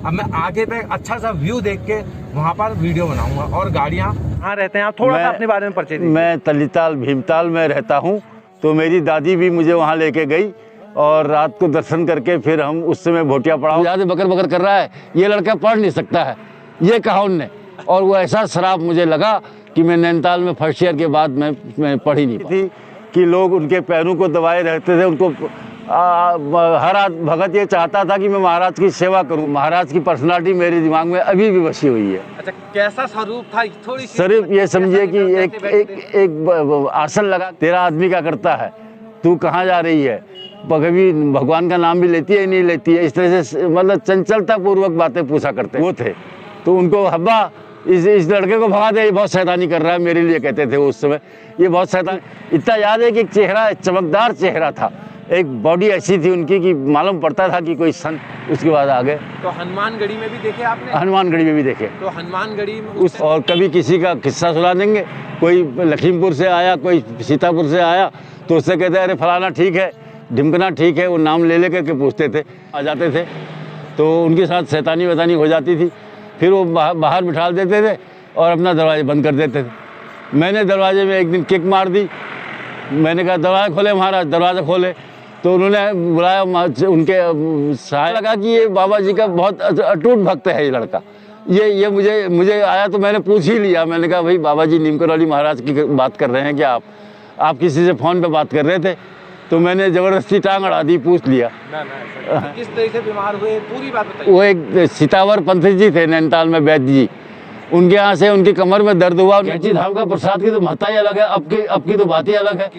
अब मैं आगे पे अच्छा सा व्यू देख के वहाँ पर वीडियो बनाऊंगा। और गाड़ियाँ कहाँ रहते हैं आप, थोड़ा सा अपने बारे में परिचय दीजिए। मैं तलीताल भीमताल में रहता हूँ। तो मेरी दादी भी मुझे वहाँ लेके गई और रात को दर्शन करके फिर हम उस समय भोटिया पड़ा ज़्यादा बकर बकर कर रहा है, ये लड़का पढ़ नहीं सकता है, ये कहा उनने। और वो ऐसा शराब मुझे लगा कि मैं नैनीताल में फर्स्ट ईयर के बाद मैं पढ़ी नहीं थी कि लोग उनके पैरों को दबाए रहते थे। उनको हर भगत ये चाहता था कि मैं महाराज की सेवा करूं। महाराज की पर्सनालिटी मेरे दिमाग में अभी भी बसी हुई है। अच्छा, कैसा स्वरूप था? थोड़ी स्वरूप ये समझिए कि एक आसन लगा, तेरा आदमी क्या करता है, तू कहाँ जा रही है, कभी भगवान का नाम भी लेती है नहीं लेती है, इस तरह से मतलब चंचलता पूर्वक बातें पूछा करते वो थे। तो उनको हब्बा इस लड़के को भगा दे, ये बहुत शैतानी कर रहा है, मेरे लिए कहते थे उस समय, ये बहुत शैतान। इतना याद है कि एक चेहरा, चमकदार चेहरा था, एक बॉडी ऐसी थी उनकी कि मालूम पड़ता था कि कोई संत। उसके बाद आ गए तो हनुमानगढ़ी में भी देखे आपने? हनुमानगढ़ी में भी देखे। तो हनुमानगढ़ी में उस और कभी किसी का किस्सा सुना देंगे, कोई लखीमपुर से आया, कोई सीतापुर से आया, तो उससे कहते अरे फलाना ठीक है, ढिमकना ठीक है, वो नाम ले ले करके पूछते थे, आ जाते थे। तो उनके साथ शैतानी वैतानी हो जाती थी। फिर वो बाहर बिठा देते थे और अपना दरवाजे बंद कर देते थे। मैंने दरवाजे में एक दिन किक मार दी, मैंने कहा दरवाज़ा खोले महाराज, दरवाज़ा खोले। तो उन्होंने बुलाया, उनके सहाय लगा कि ये बाबा जी का बहुत अटूट भक्त है ये लड़का। ये मुझे आया तो मैंने पूछ ही लिया। मैंने कहा भाई बाबा जी नीम करौली महाराज की बात कर रहे हैं क्या आप किसी से फ़ोन पे बात कर रहे थे? तो मैंने ज़बरदस्ती टांग अड़ा दी, पूछ लिया। किस तरह से बीमार हुए पूरी बात बताइए। वो एक सीतावर पंथी जी थे नैनीताल में, वैद्य जी, उनके यहाँ से उनकी कमर में दर्द हुआ। कैंची धाम का प्रसाद की तो महत्ता ही अलग है, अब की तो बात ही अलग है।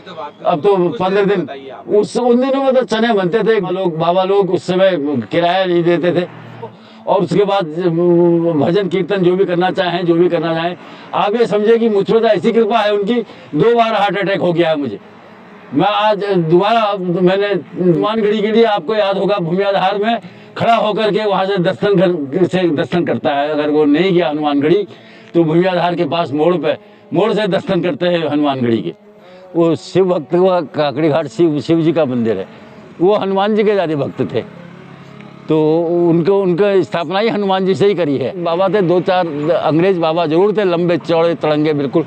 अब तो 15 दिन उन दिनों में तो चने बनते थे। बाबा लोग उस समय किराया नहीं देते थे। और उसके बाद भजन कीर्तन जो भी करना चाहें, आप ये समझे कि मुझ पर ऐसी कृपा है उनकी, 2 बार हार्ट अटैक हो गया है मुझे। मैं आज दोबारा मैंने हनुमानगढ़ी के लिए, आपको याद होगा, भूमियाधार में खड़ा होकर के वहाँ से दर्शन करता है। अगर वो नहीं गया हनुमानगढ़ी तो भूमियाधार के पास मोड़ से दर्शन करते हैं हनुमानगढ़ी के। वो शिव भक्त हुआ, काकड़ी घाट शिव जी का मंदिर है, वो हनुमान जी के ज़्यादा भक्त थे। तो उनका स्थापना ही हनुमान जी से ही करी है। बाबा थे 2-4 अंग्रेज बाबा जरूर थे, लंबे चौड़े तड़ंगे बिल्कुल,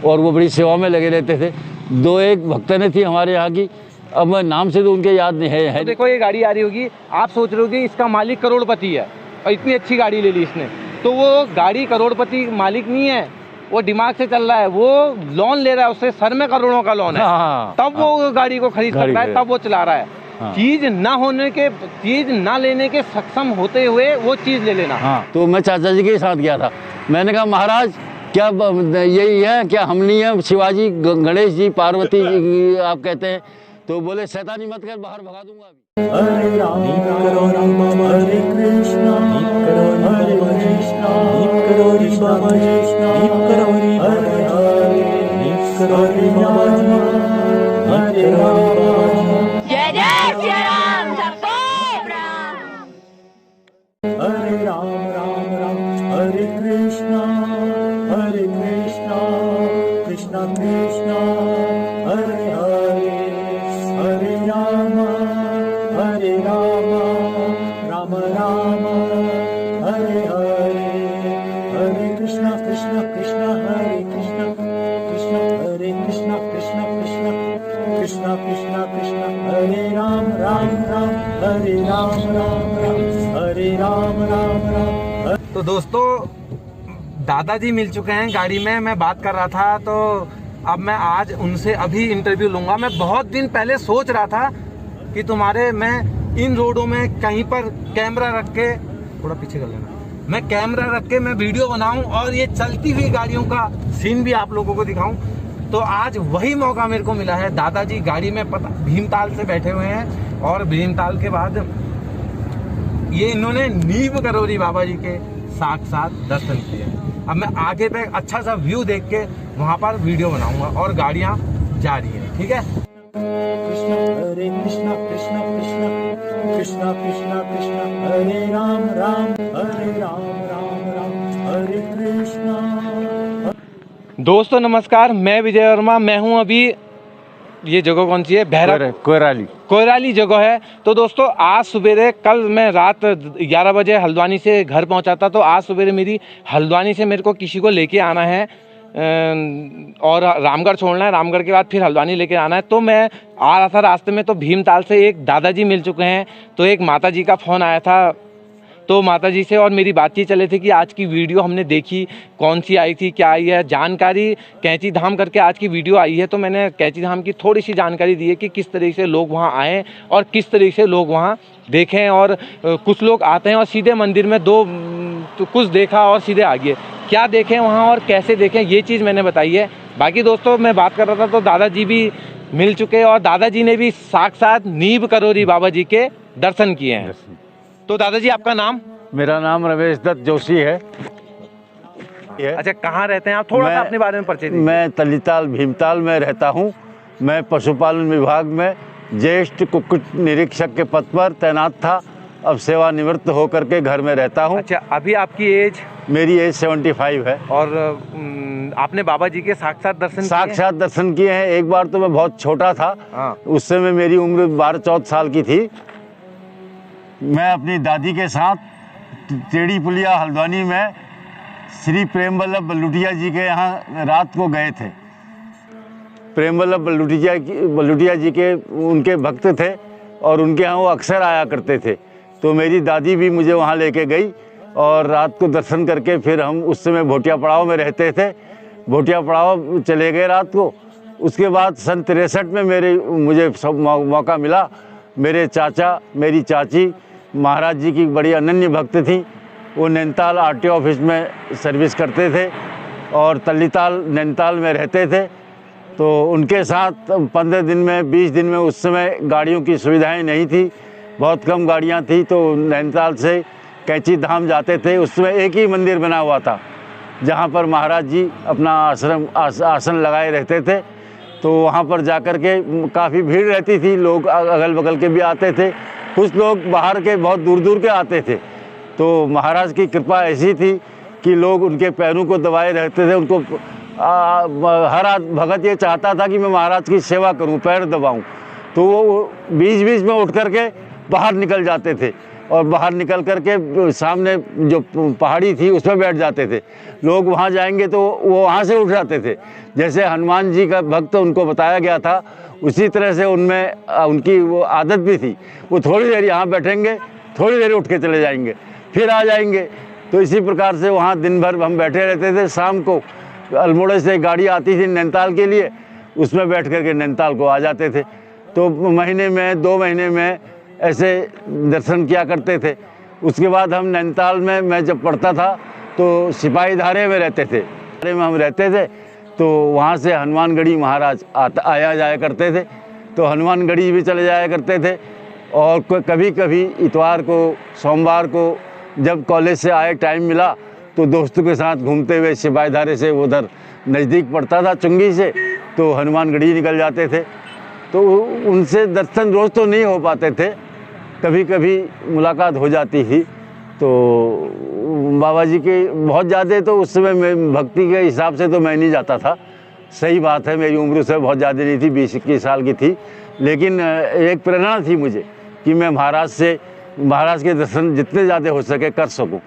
और वो बड़ी सेवा में लगे रहते थे। 2-1 भक्तनें थी हमारे यहाँ की, अब मैं नाम से तो उनके याद नहीं है। तो देखो ये गाड़ी आ रही होगी, आप सोच रहे होगी इसका मालिक करोड़पति है और इतनी अच्छी गाड़ी ले ली इसने। तो वो गाड़ी करोड़पति मालिक नहीं है, वो दिमाग से चल रहा है, वो लोन ले रहा है, उससे सर में करोड़ों का लोन है। तब वो गाड़ी को खरीद सकता है, तब वो चला रहा है। चीज ना लेने के सक्षम होते हुए वो चीज ले लेना। तो मैं चाचा जी के साथ गया था। मैंने कहा महाराज क्या यही है, क्या हम नहीं है, शिवाजी, गणेश जी, पार्वती जी आप कहते हैं? तो बोले शैतानी मत कर, बाहर भगा दूंगा अभी। हरे राम हरे कृष्णा हरे कृष्णा हरे राम। जय जय श्री राम, सबको प्रणाम। हरे राम हरे कृष्णा कृष्णा कृष्णा हरे हरे, हरे राम राम राम हरे हरे, हरे कृष्णा कृष्णा कृष्णा हरे कृष्णा, कृष्णा हरे कृष्णा कृष्णा कृष्णा कृष्णा कृष्णा कृष्णा हरे राम राम हरे राम हरे राम राम। तो दोस्तों दादाजी मिल चुके हैं गाड़ी में, मैं बात कर रहा था। तो अब मैं आज उनसे अभी इंटरव्यू लूँगा। मैं बहुत दिन पहले सोच रहा था कि मैं इन रोडों में कहीं पर कैमरा रख के, थोड़ा पीछे कर लेना, मैं कैमरा रख के मैं वीडियो बनाऊं और ये चलती हुई गाड़ियों का सीन भी आप लोगों को दिखाऊं। तो आज वही मौका मेरे को मिला है। दादाजी गाड़ी में भीमताल से बैठे हुए हैं और भीमताल के बाद ये इन्होंने नीम करौली बाबा जी के साथ दर्शन किए। अब मैं आगे पे अच्छा सा व्यू देख के वहाँ पर वीडियो बनाऊंगा और गाड़ियाँ जा रही हैं, ठीक है। कृष्णा हरे कृष्णा कृष्णा कृष्णा कृष्णा कृष्णा कृष्णा हरे राम राम राम हरे कृष्णा। दोस्तों नमस्कार, मैं विजय वर्मा। मैं हूं अभी ये जगह कौन सी है? बहरा कोयराली। कोयराली जगह है। तो दोस्तों आज सवेरे, कल मैं रात 11 बजे हल्द्वानी से घर पहुंचा था, तो आज सवेरे मेरी हल्द्वानी से मेरे को किसी को लेके आना है और रामगढ़ छोड़ना है, रामगढ़ के बाद फिर हल्द्वानी लेके आना है। तो मैं आ रहा था रास्ते में, तो भीमताल से एक दादाजी मिल चुके हैं, तो एक माताजी का फ़ोन आया था, तो माताजी से और मेरी बातचीत चले थे कि आज की वीडियो हमने देखी, कौन सी आई थी, क्या आई है जानकारी, कैंची धाम करके आज की वीडियो आई है। तो मैंने कैंची धाम की थोड़ी सी जानकारी दी है कि किस तरीके से लोग वहाँ आएँ और किस तरीके से लोग वहाँ देखें। और कुछ लोग आते हैं और सीधे मंदिर में तो कुछ देखा और सीधे आगे क्या देखें वहाँ और कैसे देखें, ये चीज़ मैंने बताई है। बाकी दोस्तों मैं बात कर रहा था तो दादाजी भी मिल चुके और दादाजी ने भी साक्षात नीब करोरी बाबा जी के दर्शन किए हैं। तो दादाजी आपका नाम? मेरा नाम रमेश दत्त जोशी है। अच्छा, कहाँ रहते हैं आप? थोड़ा सा अपने बारे में परिचय दीजिए। मैं तलीताल भीमताल में रहता हूँ। मैं पशुपालन विभाग में ज्येष्ठ कुक्कुट निरीक्षक के पद पर तैनात था। अब सेवानिवृत्त होकर के घर में रहता हूँ। अच्छा, अभी आपकी एज? मेरी एज 75 है। और आपने बाबा जी के साक्षात दर्शन किए हैं। एक बार तो मैं बहुत छोटा था, उस समय मेरी उम्र 12-14 साल की थी। मैं अपनी दादी के साथ टेढ़ी पुलिया हल्द्वानी में श्री प्रेम वल्लभ बल्लुटिया जी के यहाँ रात को गए थे। प्रेम वल्लभ बल्लुटिया जी के उनके भक्त थे और उनके यहाँ वो अक्सर आया करते थे। तो मेरी दादी भी मुझे वहाँ लेके गई और रात को दर्शन करके फिर हम उस समय भोटिया पड़ाव में रहते थे। भोटिया पड़ाव चले गए रात को। उसके बाद सन 63 में मुझे मौका मिला। मेरे चाचा, मेरी चाची महाराज जी की बड़ी अनन्य भक्त थी। वो नैनीताल आरटीओ ऑफिस में सर्विस करते थे और तलीताल नैनीताल में रहते थे। तो उनके साथ 15 दिन में 20 दिन में, उस समय गाड़ियों की सुविधाएं नहीं थी, बहुत कम गाड़ियां थी। तो नैनीताल से कैंची धाम जाते थे। उस समय एक ही मंदिर बना हुआ था जहां पर महाराज जी अपना आसन लगाए रहते थे। तो वहां पर जाकर के काफ़ी भीड़ रहती थी, लोग अगल बगल के भी आते थे, कुछ लोग बाहर के बहुत दूर दूर के आते थे। तो महाराज की कृपा ऐसी थी कि लोग उनके पैरों को दबाए रहते थे। उनको हर भगत ये चाहता था कि मैं महाराज की सेवा करूं, पैर दबाऊं। तो वो बीच बीच में उठ करके बाहर निकल जाते थे और बाहर निकल करके सामने जो पहाड़ी थी उस पर बैठ जाते थे। लोग वहाँ जाएंगे तो वो वहाँ से उठ जाते थे। जैसे हनुमान जी का भक्त उनको बताया गया था, उसी तरह से उनमें उनकी वो आदत भी थी। वो थोड़ी देर यहाँ बैठेंगे, थोड़ी देर उठ के चले जाएंगे, फिर आ जाएंगे। तो इसी प्रकार से वहाँ दिन भर हम बैठे रहते थे। शाम को अल्मोड़े से गाड़ी आती थी नैनीताल के लिए, उसमें बैठ करके नैनीताल को आ जाते थे। तो महीने में 2 महीने में ऐसे दर्शन किया करते थे। उसके बाद हम नैनीताल में, मैं जब पढ़ता था तो सिपाही धारे में रहते थे, धारे में हम रहते थे। तो वहाँ से हनुमानगढ़ी महाराज आया जाया करते थे, तो हनुमानगढ़ी भी चले जाया करते थे। और कभी कभी इतवार को, सोमवार को जब कॉलेज से आए टाइम मिला तो दोस्तों के साथ घूमते हुए सिपाही धारे से, उधर नज़दीक पड़ता था चुंगी से, तो हनुमानगढ़ी निकल जाते थे। तो उनसे दर्शन रोज़ तो नहीं हो पाते थे, कभी कभी मुलाकात हो जाती थी। तो बाबा जी के बहुत ज़्यादा, तो उस समय मैं भक्ति के हिसाब से तो मैं नहीं जाता था। सही बात है, मेरी उम्र से बहुत ज़्यादा नहीं थी, 20-21 साल की थी। लेकिन एक प्रेरणा थी मुझे कि मैं महाराज के दर्शन जितने ज़्यादा हो सके कर सकूं।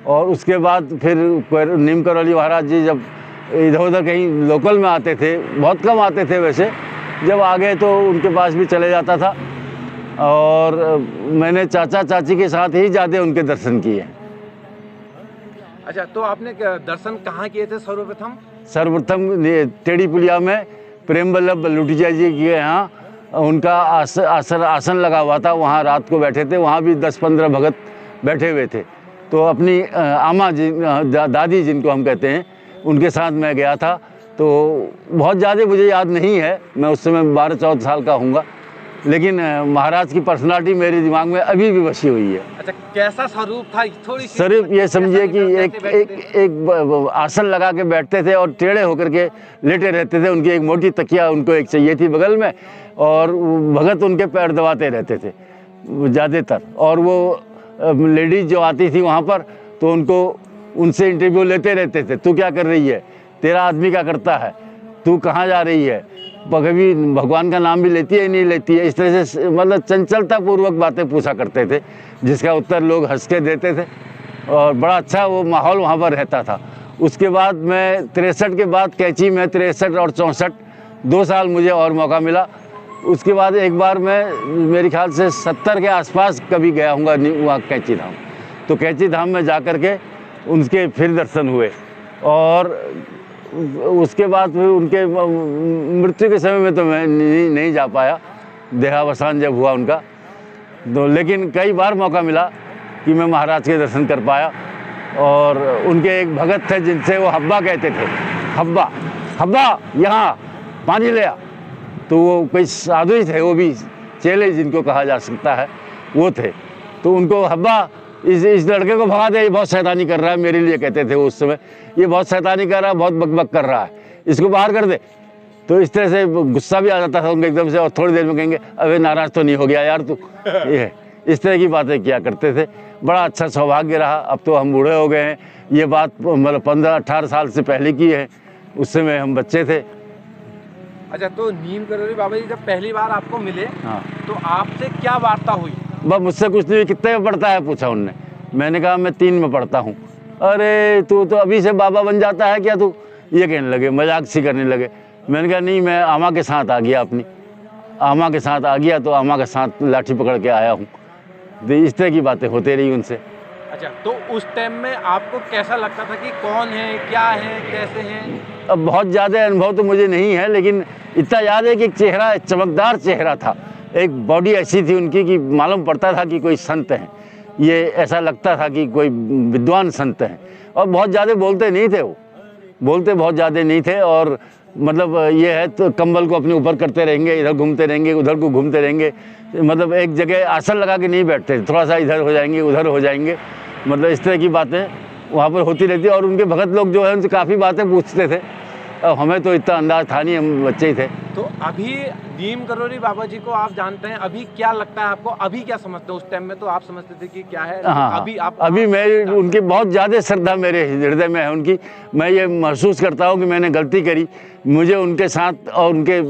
और उसके बाद फिर नीम करौली महाराज जी जब इधर उधर कहीं लोकल में आते थे, बहुत कम आते थे वैसे, जब आ गए तो उनके पास भी चले जाता था। और मैंने चाचा चाची के साथ ही ज़्यादा उनके दर्शन किए। अच्छा, तो आपने दर्शन कहाँ किए थे सर्वप्रथम? सर्वप्रथम टेढ़ी पुलिया में प्रेम वल्लभ बल्लुटिया जी के यहाँ उनका आसन लगा हुआ था, वहाँ रात को बैठे थे। वहाँ भी 10-15 भगत बैठे हुए थे। तो अपनी आमा जी, दादी जिनको हम कहते हैं, उनके साथ मैं गया था। तो बहुत ज़्यादा मुझे याद नहीं है, मैं उस समय 12-14 साल का हूँगा। लेकिन महाराज की पर्सनालिटी मेरे दिमाग में अभी भी बसी हुई है। अच्छा, कैसा स्वरूप था? थोड़ी स्वरूप ये समझिए कि एक आसन लगा के बैठते थे और टेढ़े होकर के लेटे रहते थे। उनकी एक मोटी तकिया उनको एक चाहिए थी बगल में, और भगत उनके पैर दबाते रहते थे ज़्यादातर। और वो लेडीज जो आती थी वहाँ पर, तो उनसे इंटरव्यू लेते रहते थे। तू क्या कर रही है, तेरा आदमी क्या करता है, तू कहाँ जा रही है, कभी भगवान का नाम भी लेती है नहीं लेती है, इस तरह से मतलब चंचलता पूर्वक बातें पूछा करते थे, जिसका उत्तर लोग हंस के देते थे और बड़ा अच्छा वो माहौल वहाँ पर रहता था। उसके बाद मैं 63 के बाद कैंची में 63 और 64 2 साल मुझे और मौका मिला। उसके बाद एक बार मैं मेरे ख्याल से 70 के आसपास कभी गया हूँगा वहाँ कैंची धाम। तो कैंची धाम में जा कर के उनके फिर दर्शन हुए और उसके बाद फिर उनके मृत्यु के समय में तो मैं नहीं जा पाया, देहावसान जब हुआ उनका। तो लेकिन कई बार मौका मिला कि मैं महाराज के दर्शन कर पाया। और उनके एक भगत थे जिनसे वो हब्बा कहते थे, हब्बा हब्बा यहाँ पानी ले आ। तो वो कोई साधु ही थे, वो भी चेले जिनको कहा जा सकता है वो थे। तो उनको हब्बा इस लड़के को भगा दे, ये बहुत शैतानी कर रहा है, मेरे लिए कहते थे वो उस समय, ये बहुत शैतानी कर रहा है, बहुत बकबक कर रहा है, इसको बाहर कर दे। तो इस तरह से गुस्सा भी आ जाता था उनको एकदम से और थोड़ी देर में कहेंगे अबे नाराज़ तो नहीं हो गया यार तू, ये इस तरह की बातें किया करते थे। बड़ा अच्छा सौभाग्य रहा। अब तो हम बूढ़े हो गए हैं, ये बात मतलब 15-18 साल से पहले की है, उस समय हम बच्चे थे। अच्छा, तो नीम करौरी बाबा जी जब पहली बार आपको मिले, हाँ, तो आपसे क्या वार्ता हुई? बस मुझसे कुछ नहीं, कितने में पढ़ता है पूछा उनने। मैंने कहा मैं 3 में पढ़ता हूँ। अरे तू तो अभी से बाबा बन जाता है क्या तू, ये कहने लगे, मजाक सी करने लगे। मैंने कहा नहीं, मैं आमा के साथ आ गया, अपनी आमा के साथ आ गया, तो आमा के साथ लाठी पकड़ के आया हूँ। तो इस तरह की बातें होती रही उनसे। अच्छा, तो उस टाइम में आपको कैसा लगता था कि कौन है, क्या है, कैसे हैं? अब बहुत ज़्यादा अनुभव तो मुझे नहीं है, लेकिन इतना याद है कि एक चेहरा, चमकदार चेहरा था, एक बॉडी ऐसी थी उनकी कि मालूम पड़ता था कि कोई संत हैं। ये ऐसा लगता था कि कोई विद्वान संत हैं। और बहुत ज़्यादा बोलते नहीं थे, वो बोलते बहुत ज़्यादा नहीं थे। और मतलब ये है तो कंबल को अपने ऊपर करते रहेंगे, इधर घूमते रहेंगे, उधर को घूमते रहेंगे, मतलब एक जगह आसन लगा के नहीं बैठते, थोड़ा सा इधर हो जाएंगे, उधर हो जाएंगे, मतलब इस तरह की बातें वहाँ पर होती रहती। और उनके भगत लोग जो है उनसे काफ़ी बातें पूछते थे। अब हमें तो इतना अंदाज था नहीं, हम बच्चे ही थे। तो अभी नीम करौरी बाबा जी को आप जानते हैं, अभी क्या लगता है आपको, अभी क्या समझते हैं? उस टाइम में तो आप समझते थे कि क्या है, हाँ, अभी मैं उनकी बहुत ज़्यादा श्रद्धा मेरे हृदय में है उनकी। मैं ये महसूस करता हूँ कि मैंने गलती करी, मुझे उनके साथ और उनके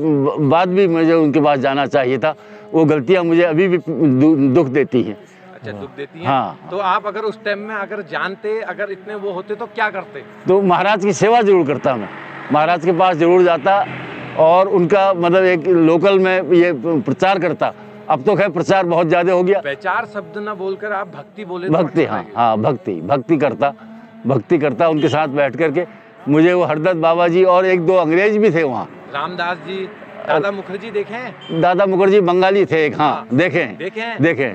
बाद भी मुझे उनके पास जाना चाहिए था। वो गलतियाँ मुझे अभी भी दुख देती हैं। अच्छा, दुख देती हैं। हाँ। तो आप अगर उस टाइम में अगर जानते, अगर इतने वो होते तो क्या करते? तो महाराज की सेवा जरूर करता मैं, महाराज के पास जरूर जाता और उनका मतलब एक लोकल में ये प्रचार करता। अब तो खैर प्रचार बहुत ज़्यादा हो गया। प्रचार शब्द ना बोलकर आप भक्ति बोले। भक्ति, हाँ, भक्ति करता उनके साथ बैठ करके। मुझे वो हरदत्त बाबा जी और 1-2 अंग्रेज भी थे वहाँ, रामदास जी, दादा मुखर्जी देखे हैं? दादा मुखर्जी बंगाली थे एक, हाँ, देखे हैं।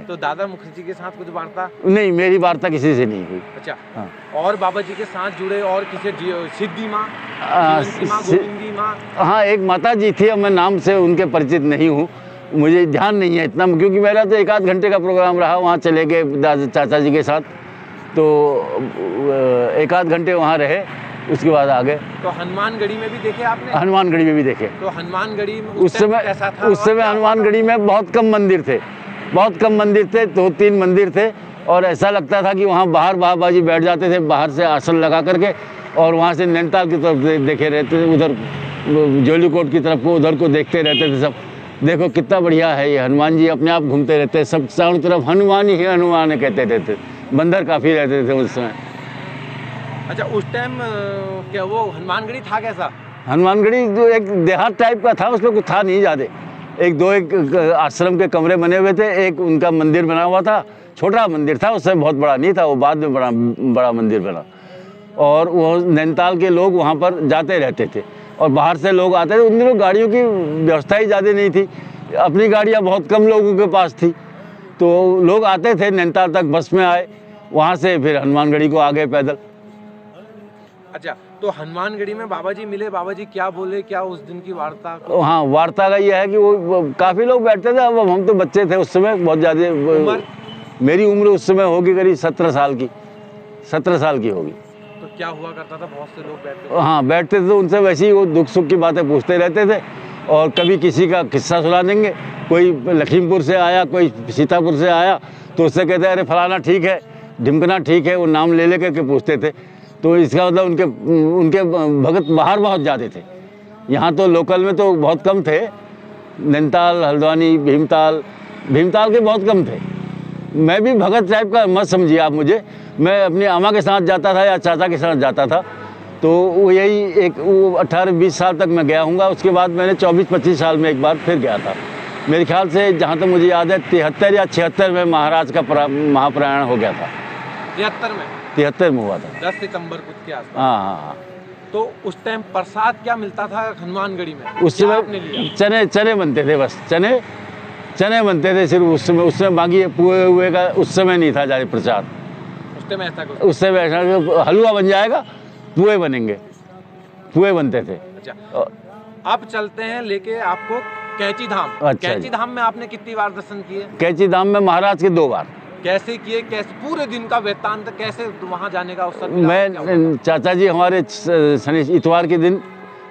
तो दादा मुखर्जी के साथ कुछ वार्ता? नहीं, मेरी वार्ता किसी से नहीं हुई। अच्छा, हाँ। और बाबा जी के साथ जुड़े और किसी सिद्धि माँ, गोविंदी माँ? हाँ, एक माता जी थी, मैं नाम से उनके परिचित नहीं हूँ, मुझे ध्यान नहीं है इतना, क्योंकि मेरा तो 1-8 घंटे का प्रोग्राम रहा। वहाँ चले गए चाचा जी के साथ, तो 1-8 घंटे वहाँ रहे, उसके बाद आ गए। तो हनुमानगढ़ी में भी देखे आपने? हनुमानगढ़ी में भी देखे। तो हनुमानगढ़ी में उस समय हनुमानगढ़ी में बहुत कम मंदिर थे, 2-3 मंदिर थे। और ऐसा लगता था कि वहाँ बाहर बाबा जी बैठ जाते थे, बाहर से आसन लगा करके, और वहाँ से नैनीताल की तरफ देखे रहते थे, उधर जोलीकोट की तरफ को, उधर को देखते रहते थे सब। देखो कितना बढ़िया है ये, हनुमान जी अपने आप घूमते रहते हैं, सब चारों तरफ हनुमान ही हनुमान है कहते रहते। बंदर काफ़ी रहते थे उस समय। अच्छा, उस टाइम क्या वो हनुमानगढ़ी था कैसा? हनुमानगढ़ी जो एक देहात टाइप का था, उसमें कुछ था नहीं ज़्यादा। 1-2 आश्रम के कमरे बने हुए थे, एक उनका मंदिर बना हुआ था, छोटा मंदिर था, उससे बहुत बड़ा नहीं था, वो बाद में बड़ा मंदिर बना। और वो नैनीताल के लोग वहाँ पर जाते रहते थे और बाहर से लोग आते थे। उन दिनों गाड़ियों की व्यवस्था ही ज़्यादा नहीं थी, अपनी गाड़ियाँ बहुत कम लोगों के पास थी, तो लोग आते थे नैनीताल तक, बस में आए, वहाँ से फिर हनुमानगढ़ी को आ गए पैदल। अच्छा, तो हनुमानगढ़ी में बाबा जी मिले, बाबा जी क्या बोले, क्या उस दिन की वार्ता? हाँ, वार्ता का ये है कि वो काफ़ी लोग बैठते थे। अब हम तो बच्चे थे उस समय, बहुत ज़्यादा, मेरी उम्र उस समय होगी करीब 17 साल की होगी। तो क्या हुआ करता था, बहुत से लोग बैठते थे? हाँ, बैठते थे, उनसे वैसे ही वो दुख सुख की बातें पूछते रहते थे। और कभी किसी का किस्सा सुना देंगे, कोई लखीमपुर से आया, कोई सीतापुर से आया, तो उससे कहते अरे फलाना ठीक है, ढिमकना ठीक है, वो नाम ले करके पूछते थे। तो इसका मतलब उनके भगत बाहर बहुत जाते थे, यहाँ तो लोकल में तो बहुत कम थे, नैनीताल, हल्द्वानी, भीमताल के बहुत कम थे। मैं भी भगत टाइप का मत समझिए आप मुझे, मैं अपनी अम्मा के साथ जाता था या चाचा के साथ जाता था, तो वो यही एक 18-20 साल तक मैं गया हूँगा। उसके बाद मैंने 24-25 साल में एक बार फिर गया था। मेरे ख्याल से जहाँ तक मुझे याद है 73 या 76 में महाराज का महाप्रयाण हो गया था। 73 में हुआ था, 10 सितंबर कुछ के आसपास। हाँ। तो उस टाइम प्रसाद क्या मिलता था हनुमानगढ़ी में? उस समय चने बनते थे, बस चने बनते थे सिर्फ उस समय बाकी पुए हुए का उस समय नहीं था ज़्यादा प्रचार। उस समय ऐसा हलवा बन जाएगा, पुए बनेंगे, पुए बनते थे। अच्छा, अब चलते हैं लेके आपको कैंची धाम। अच्छा, कैंची धाम में आपने कितनी बार दर्शन किए? कैंची धाम में महाराज के 2 बार। कैसे किए, कैसे पूरे दिन का वृत्तांत, कैसे वहाँ जाने का अवसर मिला? मैं चाचा जी हमारे शनि इतवार के दिन,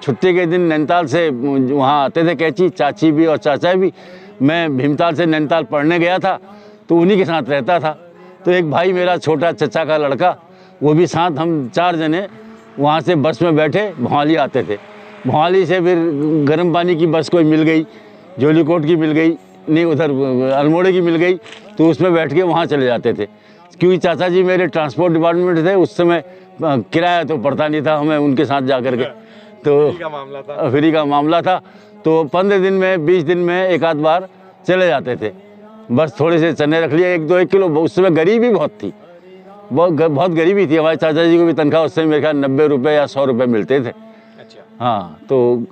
छुट्टी के दिन नैनीताल से वहाँ आते थे कैंची, चाची भी और चाचा भी। मैं भीमताल से नैनीताल पढ़ने गया था तो उन्हीं के साथ रहता था। तो एक भाई मेरा छोटा चचा का लड़का, वो भी साथ, हम 4 जने वहाँ से बस में बैठे भवाली आते थे। भवाली से फिर गर्म पानी की बस कोई मिल गई, जोलीकोट की मिल गई, नहीं उधर अल्मोड़े की मिल गई, तो उसमें बैठ के वहाँ चले जाते थे। क्योंकि चाचा जी मेरे ट्रांसपोर्ट डिपार्टमेंट थे, उस समय किराया तो पड़ता नहीं था हमें उनके साथ जा कर के, तो फ्री का मामला था। तो 15 दिन में 20 दिन में एक आध बार चले जाते थे। बस थोड़े से चने रख लिए, 1-2 किलो। उस समय गरीबी बहुत थी, बहुत गरीबी थी। हमारे चाचा जी को भी तनख्वाह उस समय मेरे ख्याल 90 रुपये या 100 रुपये मिलते थे। अच्छा, हाँ। तो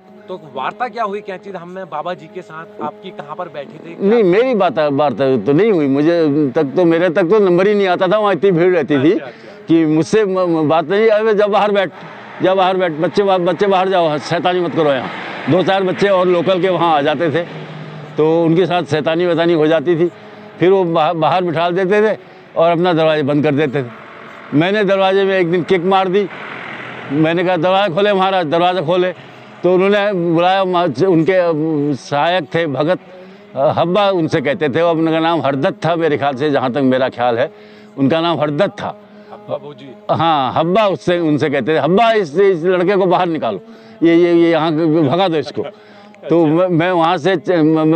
वार्ता क्या हुई कैंची धाम में बाबा जी के साथ? आपकी कहाँ पर बैठी थी? नहीं, मेरी वार्ता तो नहीं हुई, मेरे तक तो नंबर ही नहीं आता था। वहाँ इतनी भीड़ रहती थी कि मुझसे बात नहीं। अरे जब बाहर बैठ, बच्चे बाहर जाओ, शैतानी मत करो। यहाँ 2-4 बच्चे और लोकल के वहाँ आ जाते थे, तो उनके साथ शैतानी वैतानी हो जाती थी। फिर वो बाहर बिठा देते थे और अपना दरवाजे बंद कर देते थे। मैंने दरवाजे में एक दिन किक मार दी। मैंने कहा दरवाज़ा खोले महाराज, दरवाज़ा खोले। तो उन्होंने बुलाया, उनके सहायक थे भगत हब्बा उनसे कहते थे, उनका नाम हरदत्त था मेरे ख्याल से, जहाँ तक मेरा ख्याल है उनका नाम हरदत्त था। हाँ, हब्बा उनसे कहते थे, हब्बा इस लड़के को बाहर निकालो, ये यहाँ भगा दो इसको। तो मैं वहाँ से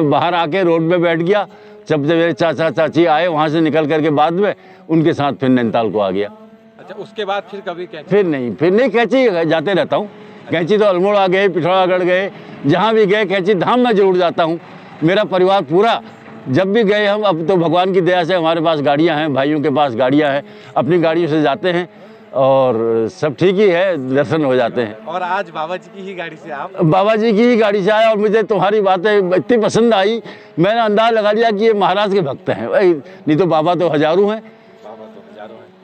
बाहर आके रोड पे बैठ गया। जब मेरे चाचा चाची आए वहाँ से निकल करके बाद में उनके साथ फिर नैनीताल को आ गया। अच्छा, उसके बाद फिर कभी कैंची? फिर नहीं कैंची जाते रहता हूँ। कैंची तो अल्मोड़ा गए, पिथौरागढ़ गए, जहाँ भी गए कैंची धाम में जरूर जाता हूँ। मेरा परिवार पूरा जब भी गए हम, अब तो भगवान की दया से हमारे पास गाड़ियाँ हैं, भाइयों के पास गाड़ियाँ हैं, अपनी गाड़ियों से जाते हैं और सब ठीक ही है, दर्शन हो जाते हैं। और आज बाबा जी की ही गाड़ी से आप? बाबा जी की ही गाड़ी से आया और मुझे तुम्हारी बातें इतनी पसंद आई, मैंने अंदाज लगा लिया कि ये महाराज के भक्त हैं। नहीं तो बाबा तो हजारों हैं।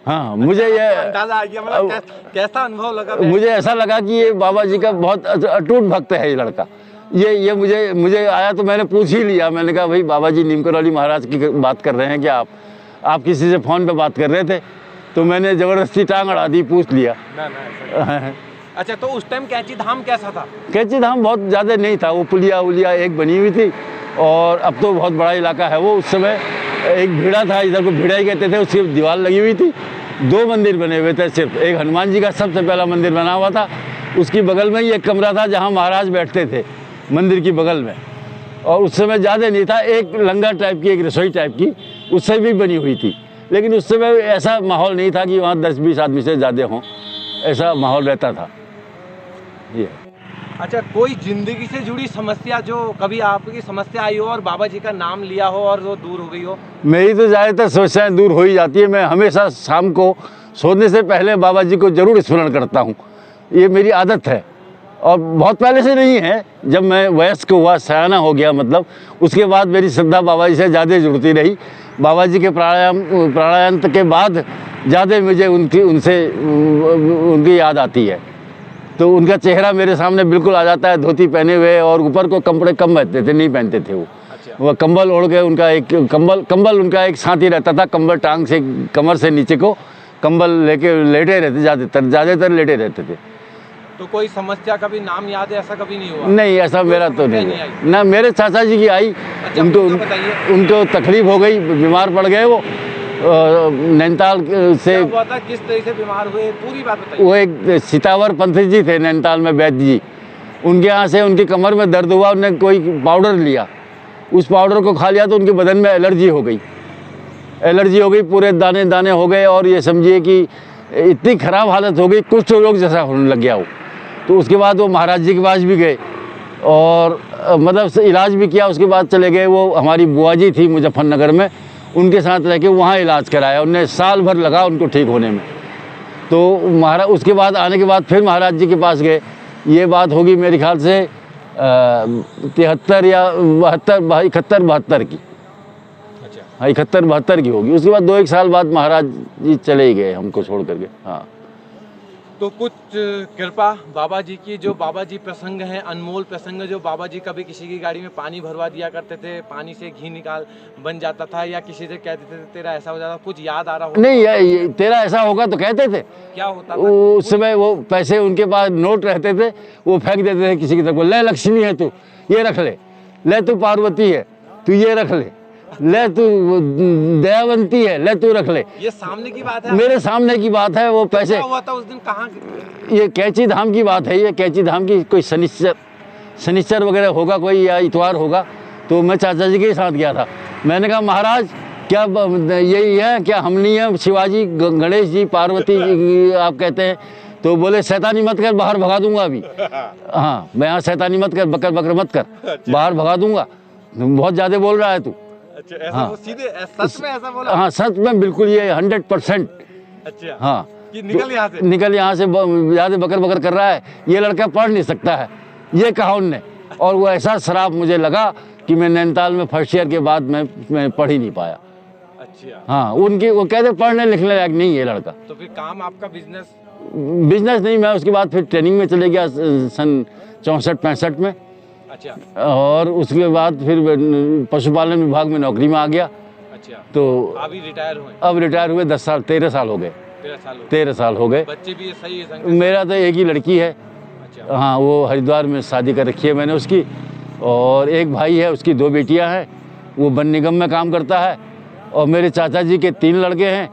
हाँ, मुझे ये अंदाजा आ गया। मतलब कैसा अनुभव लगा? मुझे ऐसा लगा कि ये बाबा जी का बहुत अटूट भक्त है ये लड़का। ये मुझे आया तो मैंने पूछ ही लिया। मैंने कहा भाई बाबा जी नीमकर वाली महाराज की बात कर रहे हैं क्या आप किसी से फ़ोन पे बात कर रहे थे? तो मैंने ज़बरदस्ती टांग अड़ा दी, पूछ लिया। अच्छा, तो उस टाइम कैंची धाम कैसा था? कैंची धाम बहुत ज़्यादा नहीं था, वो पुलिया एक बनी हुई थी और अब तो बहुत बड़ा इलाका है वो। उस समय एक भीड़ा था, इधर को भीड़ा ही कहते थे, उसकी दीवार लगी हुई थी। 2 मंदिर बने हुए थे सिर्फ। एक हनुमान जी का सबसे पहला मंदिर बना हुआ था, उसकी बगल में ही एक कमरा था जहाँ महाराज बैठते थे, मंदिर की बगल में। और उस समय ज़्यादा नहीं था, एक लंगर टाइप की, एक रसोई टाइप की उससे भी बनी हुई थी। लेकिन उस समय ऐसा माहौल नहीं था कि वहाँ 10-20 आदमी से ज़्यादा हों, ऐसा माहौल रहता था ये। अच्छा, कोई जिंदगी से जुड़ी समस्या जो कभी आपकी समस्या आई हो और बाबा जी का नाम लिया हो और वो दूर हो गई हो? मेरी तो ज़्यादातर समस्याएं दूर हो ही जाती है। मैं हमेशा शाम को सोने से पहले बाबा जी को ज़रूर स्मरण करता हूँ, ये मेरी आदत है। और बहुत पहले से नहीं है, जब मैं वयस्क हुआ, सयाना हो गया मतलब, उसके बाद मेरी श्रद्धा बाबा जी से ज़्यादा जुड़ती रही। बाबा जी के प्राणायाम के बाद ज़्यादा मुझे उनकी याद आती है। तो उनका चेहरा मेरे सामने बिल्कुल आ जाता है, धोती पहने हुए, और ऊपर को कपड़े कम पहनते थे, नहीं पहनते थे वो। अच्छा। वो कंबल ओढ़ के, उनका एक कंबल उनका एक साथ ही रहता था। कंबल टांग से, कमर से नीचे को कंबल लेके लेटे रहते, ज़्यादातर लेटे रहते थे। तो कोई समस्या कभी नाम याद है, ऐसा कभी नहीं हुआ? नहीं, ऐसा मेरा तो नहीं ना। मेरे चाचा जी की आई। अच्छा, उनको तकलीफ हो गई, बीमार पड़ गए वो नैनीताल से। क्या हुआ था, किस तरह से बीमार हुए, पूरी बात बताइए। वो एक सितावर पंथी जी थे नैनीताल में, वैद्य जी, उनके यहाँ से उनकी कमर में दर्द हुआ, उन्होंने कोई पाउडर लिया, उस पाउडर को खा लिया तो उनके बदन में एलर्जी हो गई, पूरे दाने दाने हो गए, और ये समझिए कि इतनी ख़राब हालत हो गई, कुछ रोग जैसा होने लग गया वो। तो उसके बाद वो महाराज जी के पास भी गए और मतलब इलाज भी किया। उसके बाद चले गए, वो हमारी बुआ जी थी मुजफ्फरनगर में, उनके साथ रह के वहाँ इलाज कराया, उन्हें साल भर लगा उनको ठीक होने में। तो महाराज उसके बाद आने के बाद फिर महाराज जी के पास गए। ये बात होगी मेरे ख्याल से 73 या 71-72 की, हाँ 71-72 की होगी। उसके बाद 2-1 साल बाद महाराज जी चले ही गए हमको छोड़ करके। हाँ, तो कुछ कृपा बाबा जी की, जो बाबा जी प्रसंग हैं, अनमोल प्रसंग, जो बाबा जी कभी किसी की गाड़ी में पानी भरवा दिया करते थे, पानी से घी निकाल बन जाता था, या किसी से कहते थे तेरा ऐसा हो जाता, कुछ याद आ रहा हो? नहीं, ये तेरा ऐसा होगा तो कहते थे। क्या होता था उस समय? वो पैसे उनके पास नोट रहते थे, वो फेंक देते थे किसी की तरफ, ले लक्ष्मी है तू, ये रख ले तू पार्वती है तू, ये रख ले तू दयावंती है, ले तू रख ले। ये सामने की बात है? मेरे सामने की बात है। वो पैसे क्या हुआ था उस दिन, कहाँ? ये कैंची धाम की बात है, ये कैंची धाम की कोई शनिश्चर वगैरह होगा कोई, या इतवार होगा। तो मैं चाचा जी के साथ गया था। मैंने कहा महाराज क्या यही है क्या, हम नहीं है शिवाजी, गणेश जी, पार्वती जी आप कहते हैं? तो बोले शैतानी मत कर, बाहर भगा दूंगा अभी। हाँ, मैं यहाँ शैतानी मत कर, बकर बकर मत कर, बाहर भगा दूंगा, बहुत ज़्यादा बोल रहा है तू। अच्छा, ऐसा हाँ, वो सीधे सच में ऐसा बोला? हाँ सच में, बिल्कुल, ये 100%। अच्छा, हाँ, कि निकल यहाँ से, निकल यहाँ से, ज़्यादा बकर बकर कर रहा है, ये लड़का पढ़ नहीं सकता है, ये कहा उनने। और वो ऐसा शराब मुझे लगा कि मैं नैनीताल में फर्स्ट ईयर के बाद मैं पढ़ ही नहीं पाया। अच्छा, हाँ, उनकी वो कहते पढ़ने लिखने लायक नहीं है लड़का। तो फिर काम आपका बिजनेस नहीं, मैं उसके बाद फिर ट्रेनिंग में चले गया सन 64-65 में। अच्छा, और उसके बाद फिर पशुपालन विभाग में नौकरी में आ गया। अच्छा, तो अभी रिटायर हुए? अब रिटायर हुए 13 साल हो गए। 13 साल हो गए। बच्चे भी सही है? मेरा तो एक ही लड़की है। अच्छा, हाँ, वो हरिद्वार में शादी कर रखी है मैंने उसकी, और एक भाई है, उसकी 2 बेटियां हैं, वो वन निगम में काम करता है। और मेरे चाचा जी के 3 लड़के हैं,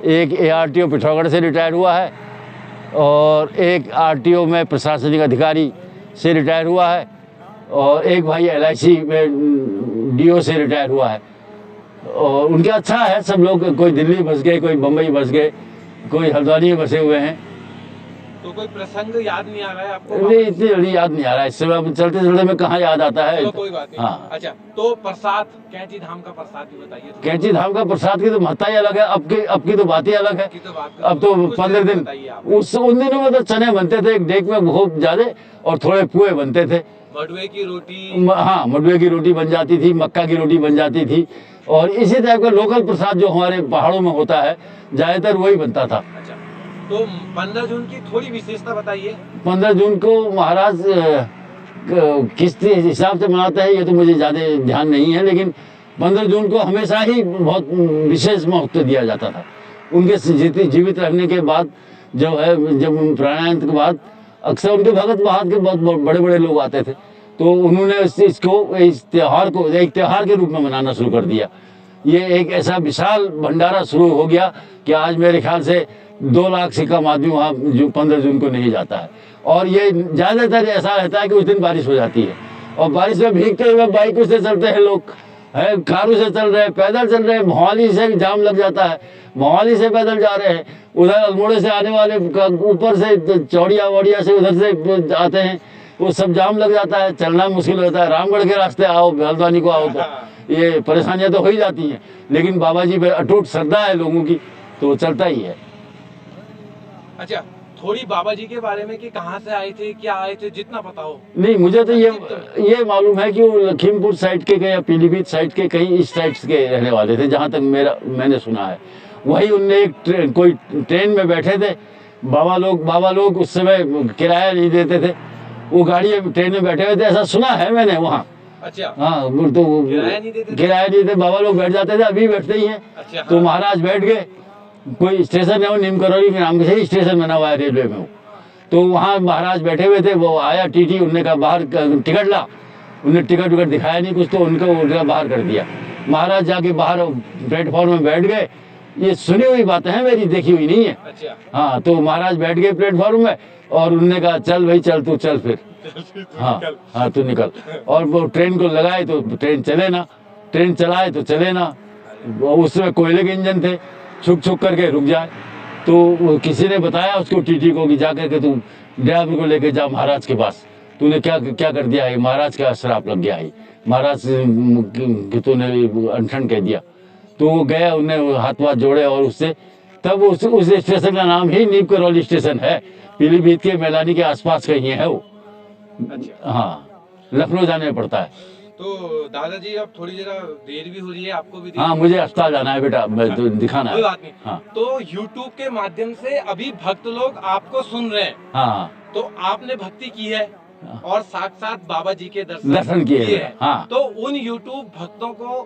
एक ARTO पिथौरागढ़ से रिटायर हुआ है, और एक RTO में प्रशासनिक अधिकारी से रिटायर हुआ है, और एक भाई LIC में DO से रिटायर हुआ है। और उनके अच्छा है सब लोग, कोई दिल्ली बस गए, कोई बम्बई बस गए, कोई हल्द्वानी में बसे हुए हैं। तो कोई प्रसंग याद नहीं आ रहा है आपको? नहीं, इतनी जल्दी याद नहीं आ रहा है, इससे चलते चलते में कहाँ याद आता है। चलो कोई बात नहीं। हाँ। अच्छा, तो प्रसाद, कैंची धाम का प्रसाद भी बताइए। कैंची धाम का प्रसाद की तो महत्ता ही अलग है, अब की तो बात ही अलग है। अब तो 15 दिन, उन दिनों में तो चने बनते थे एक डेक में बहुत ज्यादा, और थोड़े पुए बनते थे। मडुए की रोटी? हाँ, मडुए की रोटी बन जाती थी, मक्का की रोटी बन जाती थी, और इसी टाइप का लोकल प्रसाद जो हमारे पहाड़ों में होता है ज्यादातर वही बनता था। अच्छा, तो 15 जून की थोड़ी विशेषता बताइए। 15 जून को महाराज किस हिसाब से मनाते हैं ये तो मुझे ज़्यादा ध्यान नहीं है, लेकिन 15 जून को हमेशा ही बहुत विशेष महत्व दिया जाता था। उनके जीवित रहने के बाद जो है, जब प्राणायाम के बाद अक्सर उनके भगत बाहर के बहुत बड़े बड़े लोग आते थे, तो उन्होंने इस त्यौहार को एक त्यौहार के रूप में मनाना शुरू कर दिया। ये एक ऐसा विशाल भंडारा शुरू हो गया कि आज मेरे ख्याल से 2 लाख से कम आदमी वहाँ जो 15 जून को नहीं जाता है। और ये ज़्यादातर ऐसा रहता है कि उस दिन बारिश हो जाती है, और बारिश में भीगते हुए बाइकों से चलते हैं लोग, है कारों से चल रहे हैं, पैदल चल रहे हैं, मोहाली से जाम लग जाता है, मोहाली से पैदल जा रहे हैं, उधर अल्मोड़े से आने वाले ऊपर से चौड़िया वड़िया से उधर से आते हैं, वो सब जाम लग जाता है, चलना मुश्किल होता है। रामगढ़ के रास्ते आओ, हल्द्वानी को आओ, तो ये परेशानियाँ तो हो ही जाती हैं, लेकिन बाबा जी पे अटूट श्रद्धा है लोगों की, तो वो चलता ही है। अच्छा, थोड़ी बाबा जी के बारे में कि कहाँ से आए थे, क्या आए थे, जितना पता हो। नहीं, मुझे तो ये मालूम है कि वो लखीमपुर साइड के या पीलीभीत साइड के कहीं इस साइड के रहने वाले थे, जहाँ तक मैंने सुना है। वही उनने एक कोई ट्रेन में बैठे थे, बाबा लोग उस समय किराया नहीं देते थे, वो गाड़ी ट्रेन में बैठे हुए थे, ऐसा सुना है मैंने वहाँ। अच्छा, हाँ, तो किराया नहीं देते, बाबा लोग बैठ जाते थे, अभी बैठते ही हैं। अच्छा, तो महाराज बैठ गए, कोई स्टेशन है वो नीम करौली के नाम से स्टेशन बना हुआ है रेलवे में, तो वहाँ महाराज बैठे हुए थे। वो आया टीटी, उनने कहा बाहर टिकट ला, उन्हें टिकट दिखाया नहीं कुछ, तो उनका बाहर कर दिया। महाराज जाके बाहर प्लेटफॉर्म में बैठ गए। ये सुनी हुई बातें हैं, मेरी देखी हुई नहीं है। अच्छा, हाँ, तो महाराज बैठ गए प्लेटफॉर्म में, और उनने कहा चल भाई चल, तू चल फिर हाँ हाँ तू निकल। और वो ट्रेन को लगाए तो ट्रेन चले ना, ट्रेन चलाए तो चले ना। उसमें कोयले के इंजन थे, छुक छुक करके रुक जाए। तो किसी ने बताया उसको टीटी को कि जाकर के तू ड्राइवर को लेके जा महाराज के पास, तूने क्या क्या कर दिया है, महाराज का श्राप लग गया है, महाराज कि तूने अनशन कह दिया। तो वो गया, उनने हाथ वाथ जोड़े और उससे तब उस स्टेशन का नाम ही नीम करौली स्टेशन है, पीलीभीत के मैलानी के आसपास कहीं है वो। अच्छा। हाँ, लखनऊ जाने पड़ता है। तो दादाजी अब थोड़ी जरा देर भी हो रही है, आपको भी हाँ मुझे अस्पताल जाना है बेटा, मैं तो दिखाना कोई है। बात नहीं। हाँ तो YouTube के माध्यम से अभी भक्त लोग आपको सुन रहे हैं, हाँ तो आपने भक्ति की है हाँ। और साक्षात बाबा जी के दर्शन किए हैं। हाँ। तो उन YouTube भक्तों को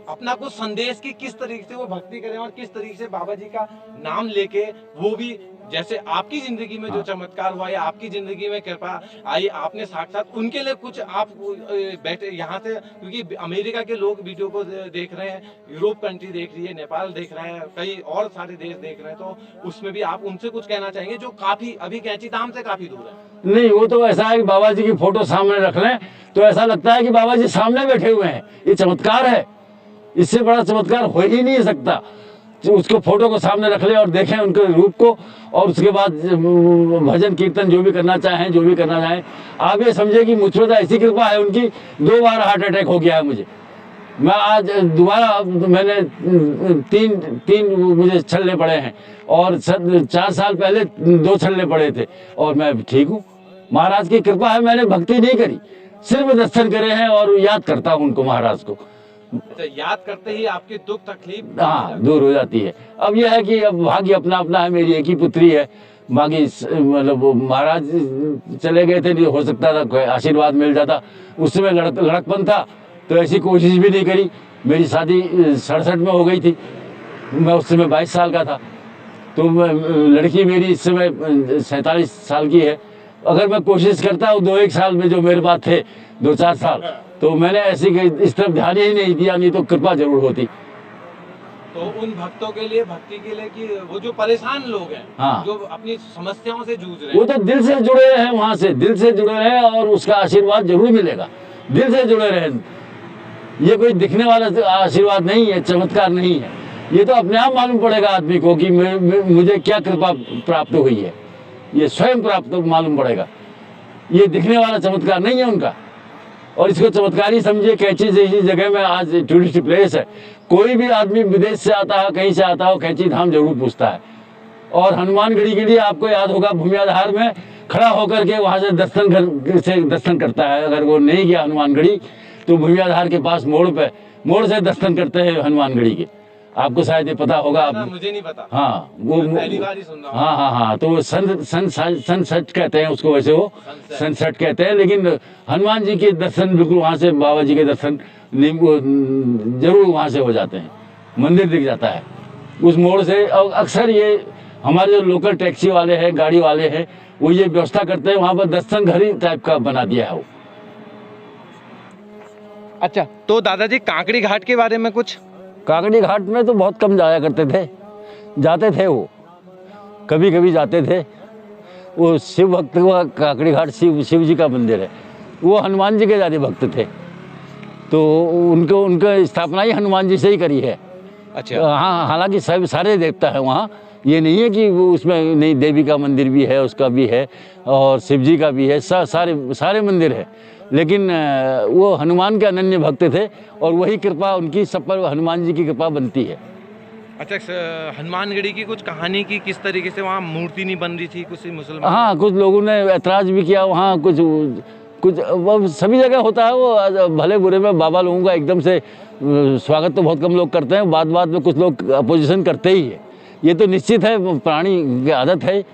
अपना कुछ संदेश की किस तरीके से वो भक्ति करें और किस तरीके से बाबा जी का नाम लेके वो भी, जैसे आपकी जिंदगी में जो चमत्कार हुआ या आपकी जिंदगी में कृपा आई, आपने साक्षात उनके लिए कुछ आप बैठे यहाँ से, क्योंकि अमेरिका के लोग वीडियो को देख रहे हैं, यूरोप कंट्री देख रही है, नेपाल देख रहे हैं, कई और सारे देश देख रहे हैं, तो उसमें भी आप उनसे कुछ कहना चाहेंगे जो काफी अभी कैंची धाम से काफी दूर है? नहीं, वो तो ऐसा है कि बाबा जी की फोटो सामने रख लें तो ऐसा लगता है कि बाबा जी सामने बैठे हुए हैं। ये चमत्कार है, इससे बड़ा चमत्कार हो ही नहीं सकता। उसको फोटो को सामने रख ले और देखें उनके रूप को, और उसके बाद भजन कीर्तन जो भी करना चाहें, जो भी करना चाहें। आप ये समझे कि मुझ पर ऐसी कृपा है उनकी, 2 बार हार्ट अटैक हो गया है मुझे। मैं आज दोबारा, मैंने तीन मुझे छलने पड़े हैं, और 4 साल पहले 2 छलने पड़े थे, और मैं ठीक हूँ। महाराज की कृपा है, मैंने भक्ति नहीं करी, सिर्फ दर्शन करे हैं और याद करता हूँ उनको, महाराज को। अच्छा, याद करते ही आपकी दुख तकलीफ हाँ दूर हो जाती है। अब यह है कि अब भाग्य अपना अपना है, मेरी एक ही पुत्री है, बाकी मतलब महाराज चले गए थे, नहीं हो सकता था कोई आशीर्वाद मिल जाता। उस समय लड़कपन था तो ऐसी कोशिश भी नहीं करी। मेरी शादी 67 में हो गई थी, मैं उस समय 22 साल का था। तो लड़की मेरी इस समय 47 साल की है। अगर मैं कोशिश करता हूँ 2-1 साल में जो मेरे पास थे, 2-4 साल, तो मैंने ऐसी इस तरफ ध्यान ही नहीं दिया, नहीं तो कृपा जरूर होती। तो उन भक्तों के लिए, भक्ति के लिए, कि वो जो परेशान लोग हैं, हाँ। जो अपनी समस्याओं से जूझ रहे वो हैं, तो दिल से जुड़े हैं, वहां से दिल से जुड़े रहे और उसका आशीर्वाद जरूर मिलेगा। दिल से जुड़े रहे, ये कोई दिखने वाला आशीर्वाद नहीं है, चमत्कार नहीं है। ये तो अपने आप मालूम पड़ेगा आदमी को कि मुझे क्या कृपा प्राप्त हुई है, ये स्वयं प्राप्त मालूम पड़ेगा। ये दिखने वाला चमत्कार नहीं है उनका। और इसको चमत्कारी समझिए। कैंची जैसी जगह में आज टूरिस्ट प्लेस है, कोई भी आदमी विदेश से आता है, कहीं से आता हो, कैंची धाम जरूर पूछता है। और हनुमानगढ़ी के लिए आपको याद होगा, भूमियाधार में खड़ा होकर के वहाँ से दर्शन करता है। अगर वो नहीं गया हनुमानगढ़ी तो भूमियाधार के पास मोड़ से दर्शन करते हैं हनुमानगढ़ी के। आपको शायद ये पता होगा। मुझे नहीं पता। हाँ, वो पहली बार ही सुन रहा हूं। हाँ, तो सनसेट कहते हैं उसको, वैसे वो सनसेट कहते हैं। लेकिन हनुमान जी के दर्शन बिल्कुल वहाँ से, बाबा जी के दर्शन जरूर वहाँ से हो जाते हैं। मंदिर दिख जाता है उस मोड़ से। और अक्सर ये हमारे जो लोकल टैक्सी वाले हैं, गाड़ी वाले हैं, वो ये व्यवस्था करते हैं, वहाँ पर दर्शन घर ही टाइप का बना दिया है वो। अच्छा, तो दादाजी कांकड़ी घाट के बारे में कुछ? काकड़ी घाट में तो बहुत कम जाया करते थे, जाते थे वो कभी कभी जाते थे। वो शिव भक्त हुआ, काकड़ी घाट शिव जी का मंदिर है, वो हनुमान जी के ज़्यादा भक्त थे, तो उनका स्थापना ही हनुमान जी से ही करी है। अच्छा। हाँ, हालांकि सारे देवता है वहाँ, ये नहीं है कि वो उसमें नहीं, देवी का मंदिर भी है, उसका भी है, और शिव जी का भी है, सारे मंदिर है। लेकिन वो हनुमान के अनन्य भक्त थे, और वही कृपा उनकी सब पर, हनुमान जी की कृपा बनती है। अच्छा, हनुमानगढ़ी की कुछ कहानी की, किस तरीके से वहाँ मूर्ति नहीं बन रही थी कुछ मुसलमान? हाँ, कुछ लोगों ने ऐतराज़ भी किया वहाँ, कुछ सभी जगह होता है वो, भले बुरे में बाबा लोगों का एकदम से स्वागत तो बहुत कम लोग करते हैं, बाद में कुछ लोग अपोजिशन करते ही है। ये तो निश्चित है, प्राणी की आदत है,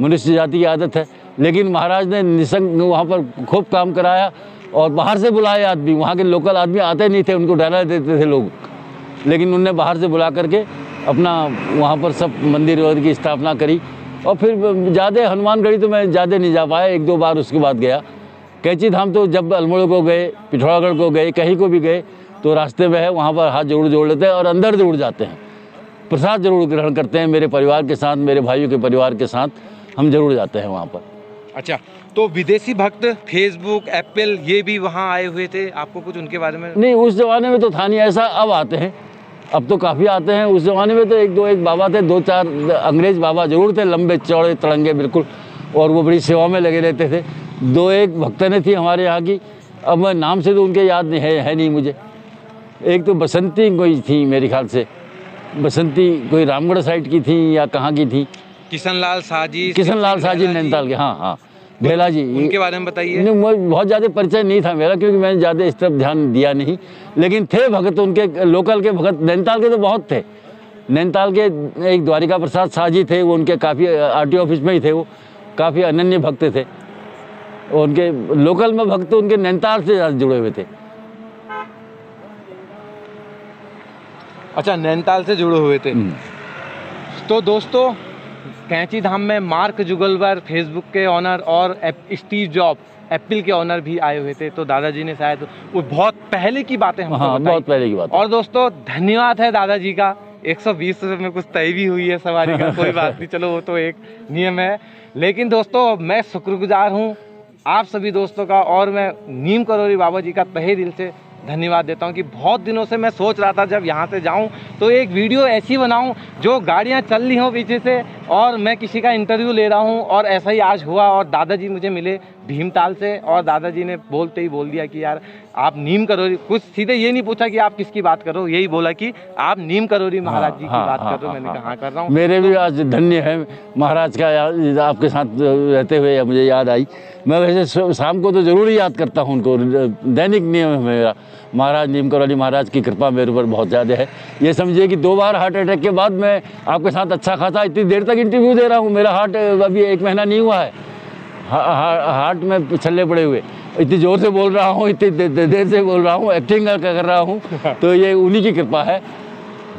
मनुष्य जाति की आदत है। लेकिन महाराज ने निसंग वहाँ पर खूब काम कराया, और बाहर से बुलाए आदमी, वहाँ के लोकल आदमी आते नहीं थे, उनको डरा देते थे लोग। लेकिन उनने बाहर से बुला करके अपना वहाँ पर सब मंदिर वगैरह की स्थापना करी। और फिर ज़्यादा हनुमानगढ़ी तो मैं ज़्यादा नहीं जा पाया, 1-2 बार उसके बाद गया। कैंची धाम तो जब अल्मोड़ा को गए, पिथौरागढ़ को गए, कहीं को भी गए तो रास्ते में है, वहाँ पर हाथ जोड़ लेते हैं और अंदर जरूर जाते हैं, प्रसाद जरूर ग्रहण करते हैं। मेरे परिवार के साथ, मेरे भाइयों के परिवार के साथ हम जरूर जाते हैं वहाँ पर। अच्छा, तो विदेशी भक्त फेसबुक एप्पल ये भी वहाँ आए हुए थे, आपको कुछ उनके बारे में? नहीं, उस जमाने में तो था नहीं ऐसा, अब आते हैं, अब तो काफ़ी आते हैं। उस जमाने में तो एक बाबा थे, 2-4 अंग्रेज बाबा जरूर थे, लंबे चौड़े तड़ंगे बिल्कुल, और वो बड़ी सेवा में लगे रहते थे। 2-1 भक्तनें थी हमारे यहाँ की, अब मैं नाम से तो उनके याद नहीं है नहीं मुझे। एक तो बसंती कोई थी मेरे ख्याल से, बसंती कोई रामगढ़ साइड की थी या कहाँ की थी, किशनलाल साजी, किशनलाल साजी नैनीताल के, हाँ भेला जी, उनके बारे में बताइए। नहीं, बहुत ज़्यादा परिचय नहीं था मेरा, क्योंकि मैंने ज़्यादा इस तरफ ध्यान दिया नहीं, लेकिन थे भगत उनके, लोकल के भगत नैनीताल के तो बहुत थे। नैनीताल के एक द्वारिका प्रसाद साजी थे, वो उनके काफ़ी आरटीओ ऑफिस में ही थे, वो काफ़ी अनन्य भक्त थे। उनके लोकल में भक्त उनके नैनीताल से ज़्यादा जुड़े हुए थे। अच्छा, नैनीताल से जुड़े हुए थे। तो दोस्तों, कैंची धाम में मार्क जुगलबर्ग फेसबुक के ऑनर और स्टीव जॉब एप्पल के ऑनर भी आए हुए थे। तो दादाजी ने शायद वो बहुत पहले की बातें हमको हाँ, बताई। बहुत पहले की बात। और दोस्तों, धन्यवाद है दादाजी का। 120 रुपये में कुछ तय भी हुई है सवारी का, कोई बात नहीं, चलो वो तो एक नियम है। लेकिन दोस्तों, मैं शुक्रगुजार हूँ आप सभी दोस्तों का, और मैं नीम करौली बाबा जी का तहे दिल से धन्यवाद देता हूं कि बहुत दिनों से मैं सोच रहा था जब यहाँ से जाऊं तो एक वीडियो ऐसी बनाऊं जो गाड़ियाँ चल रही हों पीछे से और मैं किसी का इंटरव्यू ले रहा हूं, और ऐसा ही आज हुआ। और दादाजी मुझे मिले भीमताल से, और दादाजी ने बोलते ही बोल दिया कि यार आप नीम करौली, कुछ सीधे ये नहीं पूछा कि आप किसकी बात कर रहे हो, यही बोला कि आप नीम करौली महाराज जी की बात कर रहे हो। मैंने कहा कर रहा हूँ। मेरे भी आज धन्य है महाराज का याद आपके साथ रहते हुए मुझे याद आई। मैं वैसे शाम को तो ज़रूर ही याद करता हूँ उनको, दैनिक नियम है मेरा। महाराज नीम करौली महाराज की कृपा मेरे ऊपर बहुत ज़्यादा है। ये समझिए कि 2 बार हार्ट अटैक के बाद मैं आपके साथ अच्छा खासा इतनी देर तक इंटरव्यू दे रहा हूँ। मेरा हार्ट अभी 1 महीना नहीं हुआ है, हार्ट में छल्ले पड़े हुए, इतनी जोर से बोल रहा हूँ, इतनी देर से बोल रहा हूँ, एक्टिंग कर रहा हूँ, तो ये उन्हीं की कृपा है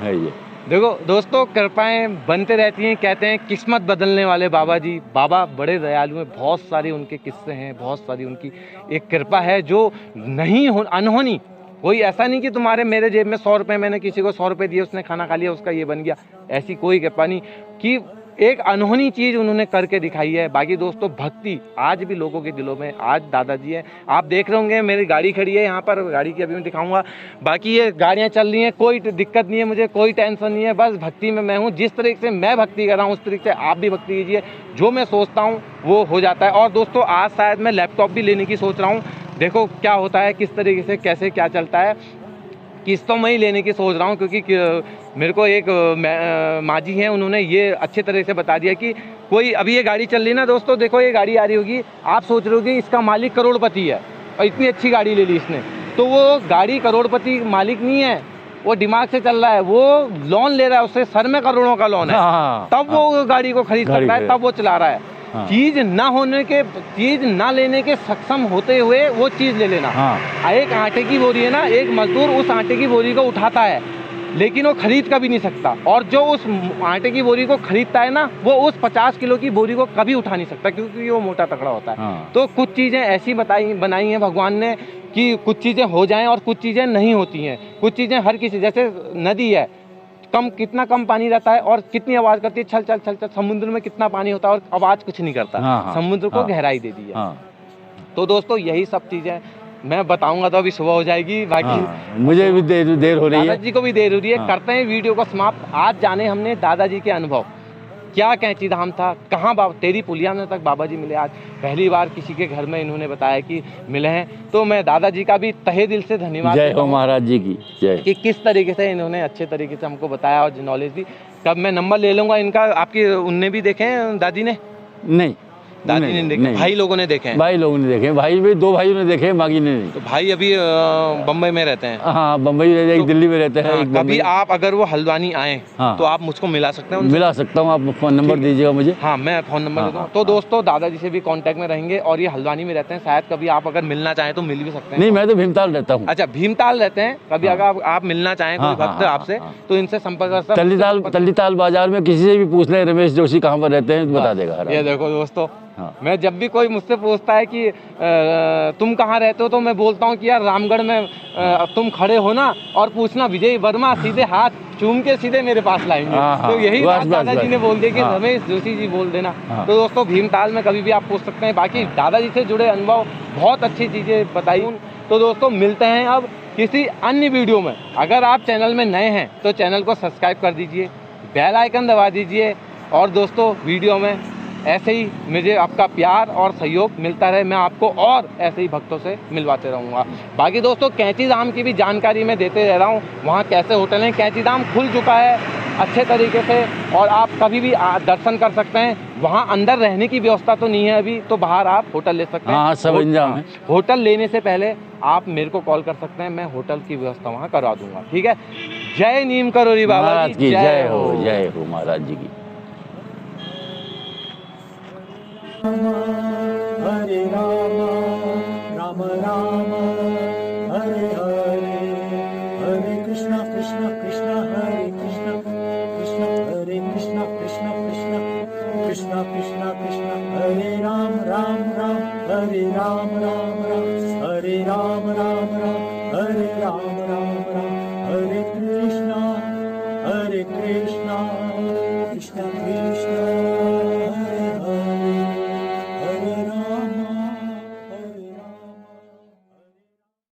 ये। देखो दोस्तों, कृपाएं बनते रहती हैं। कहते हैं किस्मत बदलने वाले बाबा जी, बाबा बड़े दयालु हैं। बहुत सारे उनके किस्से हैं, बहुत सारी उनकी एक कृपा है जो नहीं अनहोनी। कोई ऐसा नहीं कि तुम्हारे मेरे जेब में 100 रुपये, मैंने किसी को 100 रुपये दिए, उसने खाना खा लिया, उसका ये बन गया, ऐसी कोई कृपा नहीं। कि एक अनहोनी चीज़ उन्होंने करके दिखाई है। बाकी दोस्तों, भक्ति आज भी लोगों के दिलों में, आज दादाजी है। आप देख रहे होंगे मेरी गाड़ी खड़ी है यहाँ पर, गाड़ी की अभी मैं दिखाऊंगा। बाकी ये गाड़ियाँ चल रही हैं, कोई दिक्कत नहीं है, मुझे कोई टेंशन नहीं है। बस भक्ति में मैं हूँ। जिस तरीके से मैं भक्ति कर रहा हूँ उस तरीके से आप भी भक्ति कीजिए। जो मैं सोचता हूँ वो हो जाता है। और दोस्तों, आज शायद मैं लैपटॉप भी लेने की सोच रहा हूँ। देखो क्या होता है, किस तरीके से कैसे क्या चलता है, किस्तों में ही लेने की सोच रहा हूँ। क्योंकि मेरे को एक माजी हैं, उन्होंने ये अच्छे तरह से बता दिया कि कोई अभी ये गाड़ी चल रही ना दोस्तों, देखो ये गाड़ी आ रही होगी, आप सोच रहे होगी इसका मालिक करोड़पति है और इतनी अच्छी गाड़ी ले ली इसने, तो वो गाड़ी करोड़पति मालिक नहीं है, वो दिमाग से चल रहा है, वो लोन ले रहा है, उससे सर में करोड़ों का लोन है, तब वो गाड़ी को खरीद सकता है, तब वो चला रहा है। चीज ना होने के, चीज ना लेने के सक्षम होते हुए वो चीज ले लेना। एक आटे की बोरी है ना, एक मजदूर उस आटे की बोरी को उठाता है लेकिन वो खरीद कभी नहीं सकता, और जो उस आटे की बोरी को खरीदता है ना, वो उस 50 किलो की बोरी को कभी उठा नहीं सकता, क्योंकि वो मोटा तगड़ा होता है। तो कुछ चीजें ऐसी बनाई हैं भगवान ने कि कुछ चीजें हो जाएं और कुछ चीजें नहीं होती हैं। कुछ चीजें हर किसी, जैसे नदी है, कितना कम पानी रहता है और कितनी आवाज करती है, छल छल छल छल। समुद्र में कितना पानी होता है और आवाज कुछ नहीं करता। समुद्र को गहराई दे दी है। तो दोस्तों, यही सब चीजें मैं बताऊंगा तो अभी सुबह हो जाएगी। बाकी मुझे भी देर हो रही है, दादाजी को भी देर हो रही है। करते हैं वीडियो को समाप्त। आज जाने हमने दादाजी के अनुभव, क्या कैंची धाम था, कहाँ तेरी पुलिया में तक बाबा जी मिले। आज पहली बार किसी के घर में इन्होंने बताया कि मिले हैं, तो मैं दादाजी का भी तहे दिल से धन्यवाद। जय हो महाराज जी की जय। कि किस तरीके से इन्होंने अच्छे तरीके से हमको बताया और नॉलेज दी। कब मैं नंबर ले लूँगा इनका, आपकी उनने भी देखे हैं दादी ने? नहीं, दादी ने देखे, भाई लोगों ने देखे हैं। भाई लोगों ने देखे, भाई भी 2 भाइयों ने देखे, मागी ने नहीं। तो भाई अभी बम्बई में रहते हैं? हाँ, बम्बई, एक दिल्ली में रहते हैं। कभी आप अगर वो हल्द्वानी आए तो आप मुझको मिला सकते हैं? मिला सकता हूँ, आप फ़ोन नंबर दीजिएगा मुझे। हाँ, मैं फ़ोन नंबर देता हूँ। तो दोस्तों, दादाजी से भी कांटेक्ट में रहेंगे और ये हल्द्वानी में रहते हैं। शायद कभी आप अगर मिलना चाहें तो मिल भी सकते हैं। नहीं, मैं तो भीमताल रहता हूँ। अच्छा, भीमताल रहते हैं। कभी अगर आप मिलना चाहें कोई भक्त आपसे, तो इनसे संपर्क कर सकते हैं। तल्लीताल बाजार में किसी से भी पूछ लें, रमेश जोशी कहाँ पर रहते हैं, बता देगा। ये देखो दोस्तों, हाँ। मैं जब भी कोई मुझसे पूछता है कि तुम कहाँ रहते हो, तो मैं बोलता हूँ कि यार रामगढ़ में तुम खड़े हो ना, और पूछना विजय वर्मा, सीधे हाथ चूम के सीधे मेरे पास लाएंगे। हाँ, तो यही बस, बात बस, दादाजी बस। ने बोल दी कि हाँ। रमेश जोशी जी बोल देना। हाँ। तो दोस्तों भीमताल में कभी भी आप पूछ सकते हैं। बाकी दादाजी से जुड़े अनुभव, बहुत अच्छी चीज़ें बताई। तो दोस्तों मिलते हैं अब किसी अन्य वीडियो में। अगर आप चैनल में नए हैं तो चैनल को सब्सक्राइब कर दीजिए, बेल आइकन दबा दीजिए, और दोस्तों वीडियो में ऐसे ही मुझे आपका प्यार और सहयोग मिलता रहे। मैं आपको और ऐसे ही भक्तों से मिलवाते रहूँगा। बाकी दोस्तों कैंची धाम की भी जानकारी मैं देते रह रहा हूँ। वहाँ कैसे होटल हैं, कैंची धाम खुल चुका है अच्छे तरीके से, और आप कभी भी दर्शन कर सकते हैं। वहाँ अंदर रहने की व्यवस्था तो नहीं है अभी, तो बाहर आप होटल ले सकते हैं। हाँ, सब इंतजाम है। होटल लेने से पहले आप मेरे को कॉल कर सकते हैं, मैं होटल की व्यवस्था वहाँ करवा दूंगा। ठीक है। जय नीम करोली बाबा महाराज की की जय हो, जय हो महाराज जी की। हरे राम राम राम हरे हरे, हरे कृष्णा कृष्णा कृष्णा हरे कृष्णा, कृष्णा हरे कृष्णा कृष्णा कृष्णा, कृष्णा कृष्णा कृष्णा हरे राम राम राम हरे राम राम राम, हरे राम